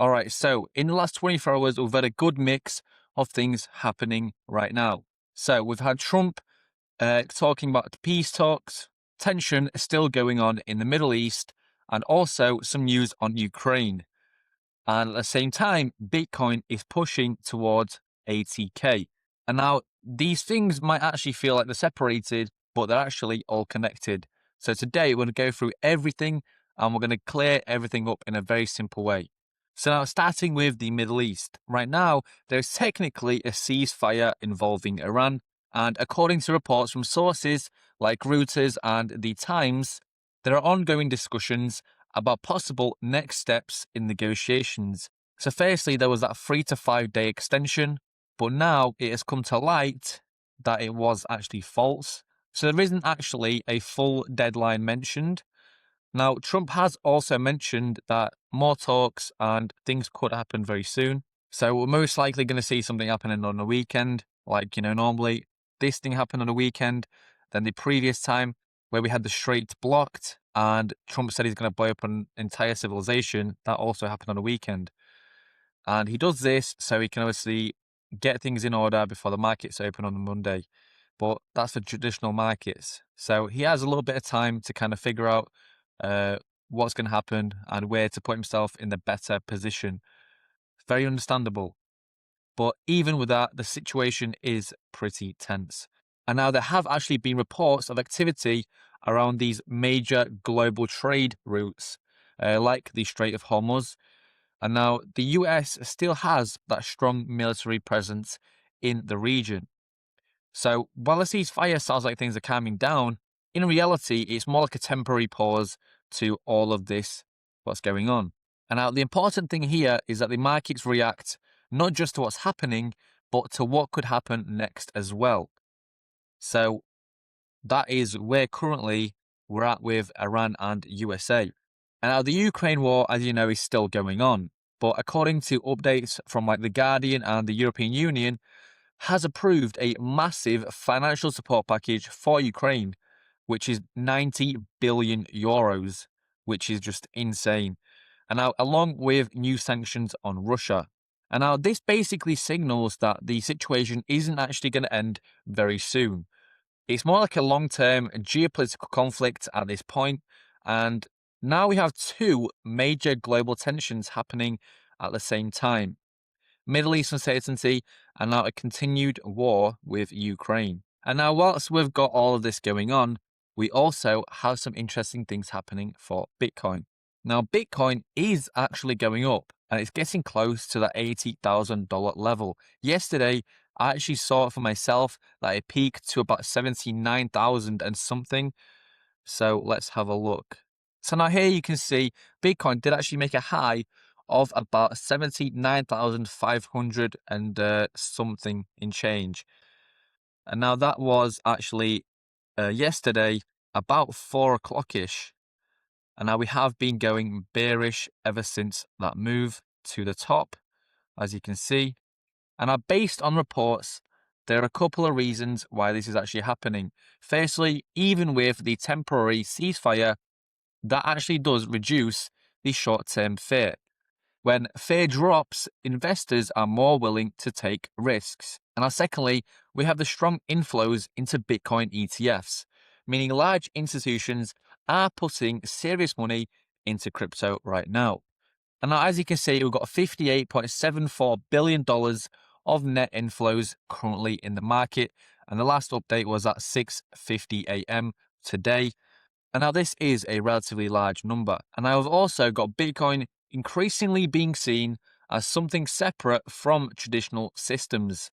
All right, so in the last 24 hours, we've had a good mix of things happening right now. So we've had Trump talking about the peace talks, tension still going on in the Middle East, and also some news on Ukraine. And at the same time, Bitcoin is pushing towards 80K. And now these things might actually feel like they're separated, but they're actually all connected. So today we're going to go through everything and we're going to clear everything up in a very simple way. So now starting with the Middle East. Right now, there's technically a ceasefire involving Iran. And according to reports from sources like Reuters and The Times, there are ongoing discussions about possible next steps in negotiations. So firstly, there was that 3 to 5 day extension, but now it has come to light that it was actually false. So there isn't actually a full deadline mentioned. Now, Trump has also mentioned that more talks and things could happen very soon. So we're most likely going to see something happening on the weekend. Like, normally this thing happened on the weekend. Then the previous time where we had the Strait blocked and Trump said he's going to blow up an entire civilization, that also happened on the weekend. And he does this so he can obviously get things in order before the markets open on the Monday. But that's for traditional markets. So he has a little bit of time to kind of figure out what's going to happen and where to put himself in the better position. Very understandable. But even with that, the situation is pretty tense. And now there have actually been reports of activity around these major global trade routes, like the Strait of Hormuz. And now the US still has that strong military presence in the region. So while the ceasefire sounds like things are calming down, in reality, it's more like a temporary pause to all of this, what's going on. And now the important thing here is that the markets react not just to what's happening, but to what could happen next as well. So that is where currently we're at with Iran and USA. And now the Ukraine war, as you know, is still going on. But according to updates from like The Guardian and the European Union, has approved a massive financial support package for Ukraine, which is 90 billion euros, which is just insane. And now, along with new sanctions on Russia. And now, this basically signals that the situation isn't actually going to end very soon. It's more like a long-term geopolitical conflict at this point, and now we have two major global tensions happening at the same time. Middle East uncertainty, and now a continued war with Ukraine. And now, whilst we've got all of this going on, we also have some interesting things happening for Bitcoin. Now, Bitcoin is actually going up, and it's getting close to that $80,000 level. Yesterday, I actually saw it for myself that it peaked to about 79,000 and something. So let's have a look. So now here you can see Bitcoin did actually make a high of about 79,500 and something in change. And now that was actually yesterday about 4 o'clock-ish. And now we have been going bearish ever since that move to the top, as you can see. And now based on reports, there are a couple of reasons why this is actually happening. Firstly, even with the temporary ceasefire, that actually does reduce the short-term fear. When fear drops, investors are more willing to take risks. And now secondly, we have the strong inflows into Bitcoin ETFs, meaning large institutions are putting serious money into crypto right now. And now, as you can see, we've got $58.74 billion of net inflows currently in the market. And the last update was at 6:50 a.m. today. And now this is a relatively large number. And I've also got Bitcoin increasingly being seen as something separate from traditional systems.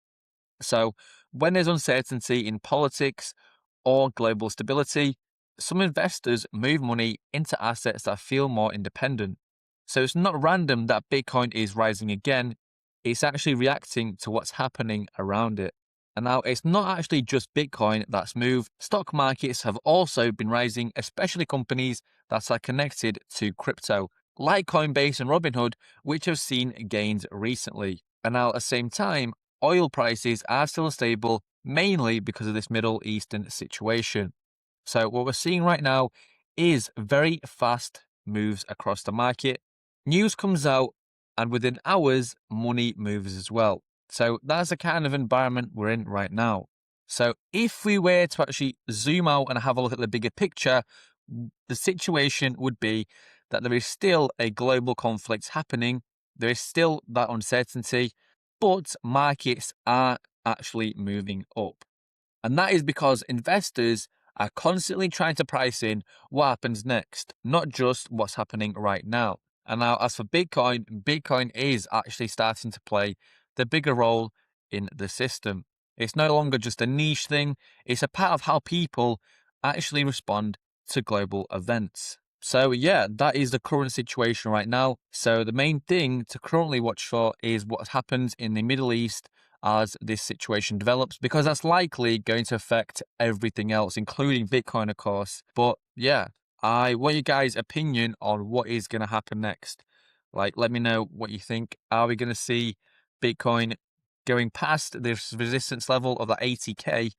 So when there's uncertainty in politics or global stability, some investors move money into assets that feel more independent. So it's not random that Bitcoin is rising again. It's actually reacting to what's happening around it. And now it's not actually just Bitcoin that's moved. Stock markets have also been rising, especially companies that are connected to crypto, like Coinbase and Robinhood, which have seen gains recently. And now at the same time, oil prices are still stable, mainly because of this Middle Eastern situation. So what we're seeing right now is very fast moves across the market. News comes out and within hours, money moves as well. So that's the kind of environment we're in right now. So if we were to actually zoom out and have a look at the bigger picture, the situation would be that there is still a global conflict happening. There is still that uncertainty, but markets are actually moving up. And that is because investors are constantly trying to price in what happens next, not just what's happening right now. And now, as for Bitcoin, Bitcoin is actually starting to play the bigger role in the system. It's no longer just a niche thing, it's a part of how people actually respond to global events. So, yeah, that is the current situation right now. So, the main thing to currently watch for is what happens in the Middle East as this situation develops, because that's likely going to affect everything else, including Bitcoin, of course. But yeah, I want you guys' opinion on what is going to happen next. Like, let me know what you think. Are we going to see Bitcoin going past this resistance level of that 80K?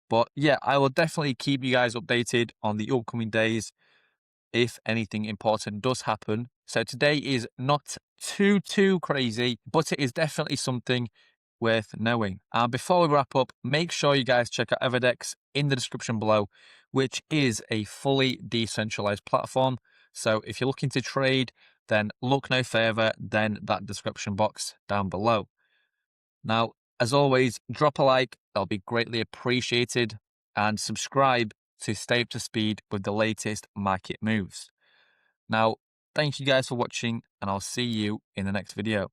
But yeah, I will definitely keep you guys updated on the upcoming days if anything important does happen. So today is not too crazy, but it is definitely something worth knowing. And before we wrap up, make sure you guys check out Evedex in the description below, which is a fully decentralized platform. So if you're looking to trade, then look no further than that description box down below. Now, as always, drop a like, that'll be greatly appreciated, and subscribe to stay up to speed with the latest market moves. Now, thank you guys for watching, and I'll see you in the next video.